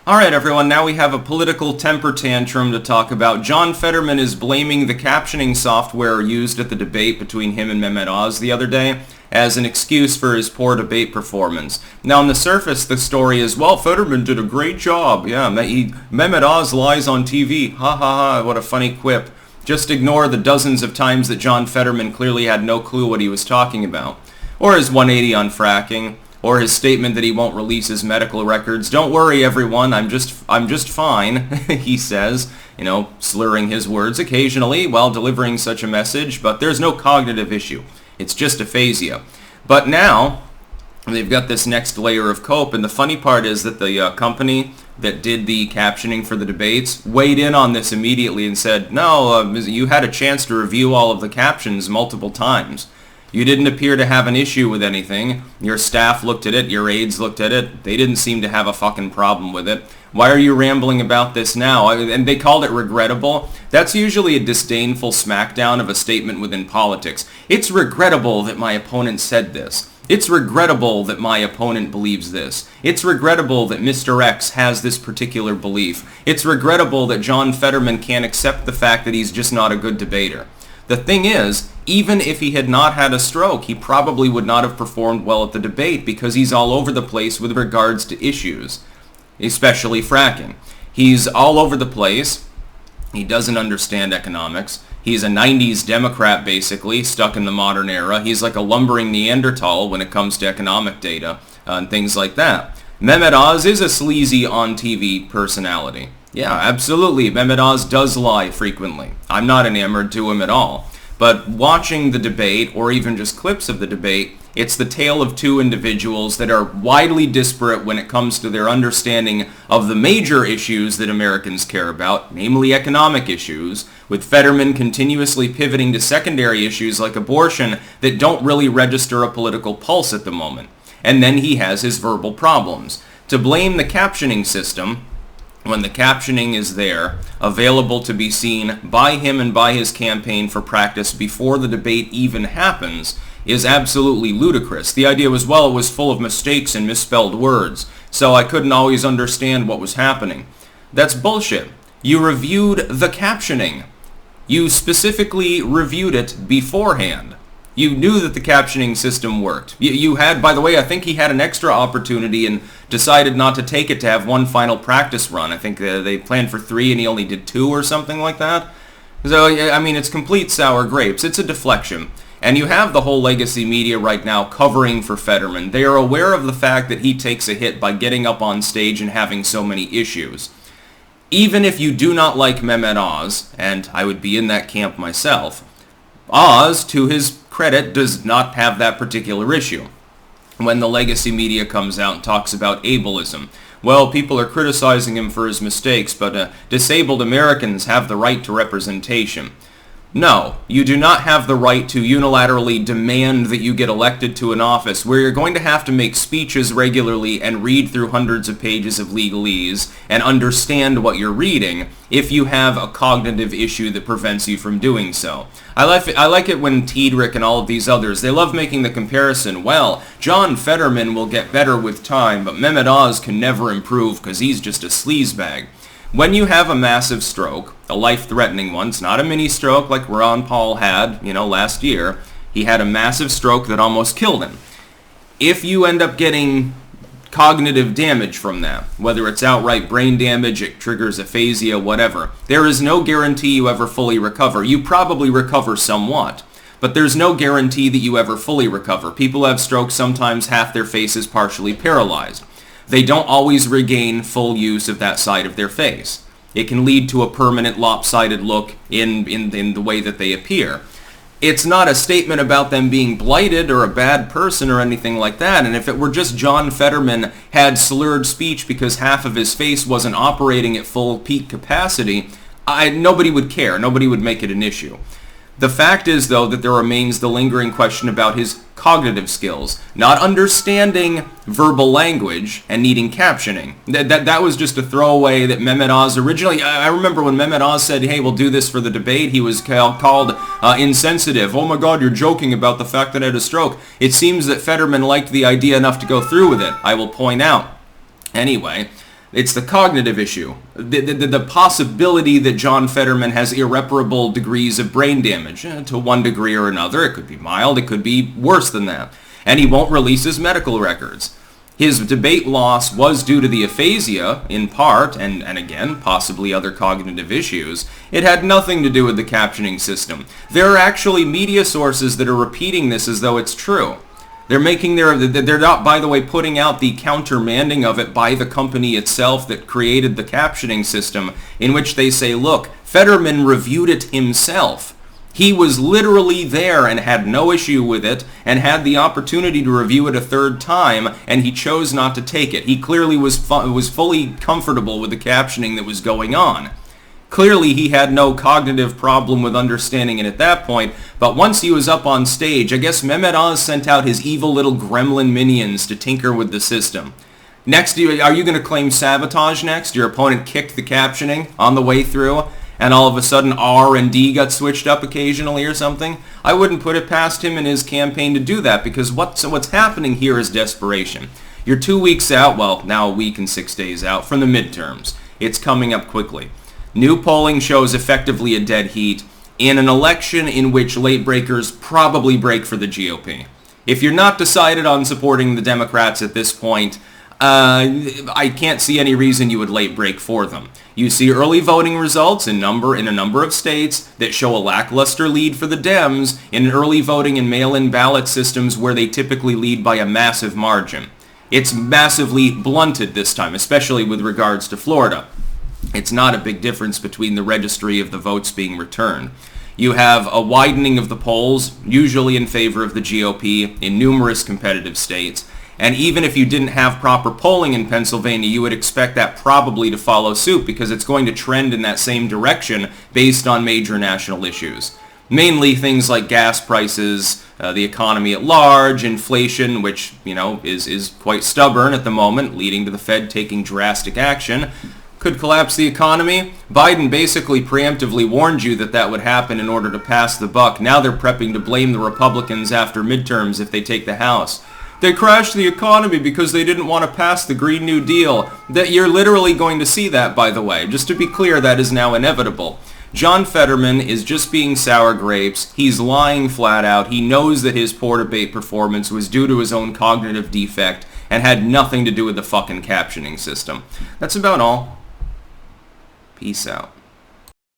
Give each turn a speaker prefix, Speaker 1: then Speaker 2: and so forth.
Speaker 1: Alright everyone, now we have a political temper tantrum to talk about. John Fetterman is blaming the captioning software used at the debate between him and Mehmet Oz the other day as an excuse for his poor debate performance. Now on the surface the story is, well, Fetterman did a great job. Yeah, Mehmet Oz lies on TV. Ha ha ha, what a funny quip. Just ignore the dozens of times that John Fetterman clearly had no clue what he was talking about. Or his 180 on fracking. Or his statement that he won't release his medical records. Don't worry, everyone, I'm just fine, he says, slurring his words occasionally while delivering such a message, but there's no cognitive issue. It's just aphasia. But now, they've got this next layer of cope, and the funny part is that the company that did the captioning for the debates weighed in on this immediately and said, no, you had a chance to review all of the captions multiple times. You didn't appear to have an issue with anything. Your staff looked at it, your aides looked at it. They didn't seem to have a fucking problem with it. Why are you rambling about this now? And they called it regrettable. That's usually a disdainful smackdown of a statement within politics. It's regrettable that my opponent said this. It's regrettable that my opponent believes this. It's regrettable that Mr. X has this particular belief. It's regrettable that John Fetterman can't accept the fact that he's just not a good debater. The thing is, even if he had not had a stroke, he probably would not have performed well at the debate because he's all over the place with regards to issues, especially fracking. He's all over the place. He doesn't understand economics. He's a 90s Democrat, basically, stuck in the modern era. He's like a lumbering Neanderthal when it comes to economic data and things like that. Mehmet Oz is a sleazy on-TV personality. Yeah, absolutely. Mehmet Oz does lie frequently. I'm not enamored to him at all. But watching the debate, or even just clips of the debate, it's the tale of two individuals that are widely disparate when it comes to their understanding of the major issues that Americans care about, namely economic issues, with Fetterman continuously pivoting to secondary issues like abortion that don't really register a political pulse at the moment. And then he has his verbal problems. To blame the captioning system, when the captioning is there, available to be seen by him and by his campaign for practice before the debate even happens, is absolutely ludicrous. The idea was, well, it was full of mistakes and misspelled words, so I couldn't always understand what was happening. That's bullshit. You reviewed the captioning. You specifically reviewed it beforehand. You knew that the captioning system worked. You had, by the way, I think he had an extra opportunity and decided not to take it to have one final practice run. I think they planned for 3 and he only did 2 or something like that. So, I mean, it's complete sour grapes. It's a deflection. And you have the whole legacy media right now covering for Fetterman. They are aware of the fact that he takes a hit by getting up on stage and having so many issues. Even if you do not like Mehmet Oz, and I would be in that camp myself, Oz, to his credit, does not have that particular issue. When the legacy media comes out and talks about ableism, well, people are criticizing him for his mistakes, but disabled Americans have the right to representation. No, you do not have the right to unilaterally demand that you get elected to an office where you're going to have to make speeches regularly and read through hundreds of pages of legalese and understand what you're reading if you have a cognitive issue that prevents you from doing so. I like it when Tiedrick and all of these others, they love making the comparison, well, John Fetterman will get better with time, but Mehmet Oz can never improve because he's just a sleazebag. When you have a massive stroke, a life-threatening one, it's not a mini stroke like Ron Paul had, last year. He had a massive stroke that almost killed him. If you end up getting cognitive damage from that, whether it's outright brain damage, it triggers aphasia, whatever, there is no guarantee you ever fully recover. You probably recover somewhat, but there's no guarantee that you ever fully recover. People have strokes, sometimes half their face is partially paralyzed. They don't always regain full use of that side of their face. It can lead to a permanent lopsided look in the way that they appear. It's not a statement about them being blighted or a bad person or anything like that, and if it were just John Fetterman had slurred speech because half of his face wasn't operating at full peak capacity, nobody would care. Nobody would make it an issue. The fact is, though, that there remains the lingering question about his cognitive skills, not understanding verbal language and needing captioning. That was just a throwaway that Mehmet Oz originally... I remember when Mehmet Oz said, hey, we'll do this for the debate, he was called insensitive. Oh my god, you're joking about the fact that I had a stroke. It seems that Fetterman liked the idea enough to go through with it, I will point out. Anyway, It's the cognitive issue. The possibility that John Fetterman has irreparable degrees of brain damage to one degree or another. It could be mild, it could be worse than that. And he won't release his medical records. His debate loss was due to the aphasia, in part, and again, possibly other cognitive issues. It had nothing to do with the captioning system. There are actually media sources that are repeating this as though it's true. They're not, by the way, putting out the countermanding of it by the company itself that created the captioning system, in which they say, look, Fetterman reviewed it himself. He was literally there and had no issue with it and had the opportunity to review it a third time, and he chose not to take it. He clearly was fully comfortable with the captioning that was going on. Clearly, he had no cognitive problem with understanding it at that point, but once he was up on stage, I guess Mehmet Oz sent out his evil little gremlin minions to tinker with the system. Next, are you going to claim sabotage next? Your opponent kicked the captioning on the way through, and all of a sudden R and D got switched up occasionally or something? I wouldn't put it past him and his campaign to do that, because what's happening here is desperation. You're 2 weeks out, well, now a week and 6 days out, from the midterms. It's coming up quickly. New polling shows effectively a dead heat in an election in which late breakers probably break for the GOP. If you're not decided on supporting the Democrats at this point, I can't see any reason you would late break for them. You see early voting results in a number of states that show a lackluster lead for the Dems in early voting and mail-in ballot systems where they typically lead by a massive margin. It's massively blunted this time, especially with regards to Florida. It's not a big difference between the registry of the votes being returned. You have a widening of the polls, usually in favor of the GOP, in numerous competitive states. And even if you didn't have proper polling in Pennsylvania, you would expect that probably to follow suit because it's going to trend in that same direction based on major national issues. Mainly things like gas prices, the economy at large, inflation, which, is quite stubborn at the moment, leading to the Fed taking drastic action. Could collapse the economy. Biden basically preemptively warned you that would happen in order to pass the buck. Now they're prepping to blame the Republicans after midterms if they take the House. They crashed the economy because they didn't want to pass the Green New Deal. That you're literally going to see that, by the way. Just to be clear, that is now inevitable. John Fetterman is just being sour grapes. He's lying flat out. He knows that his poor debate performance was due to his own cognitive defect and had nothing to do with the fucking captioning system. That's about all. Peace out.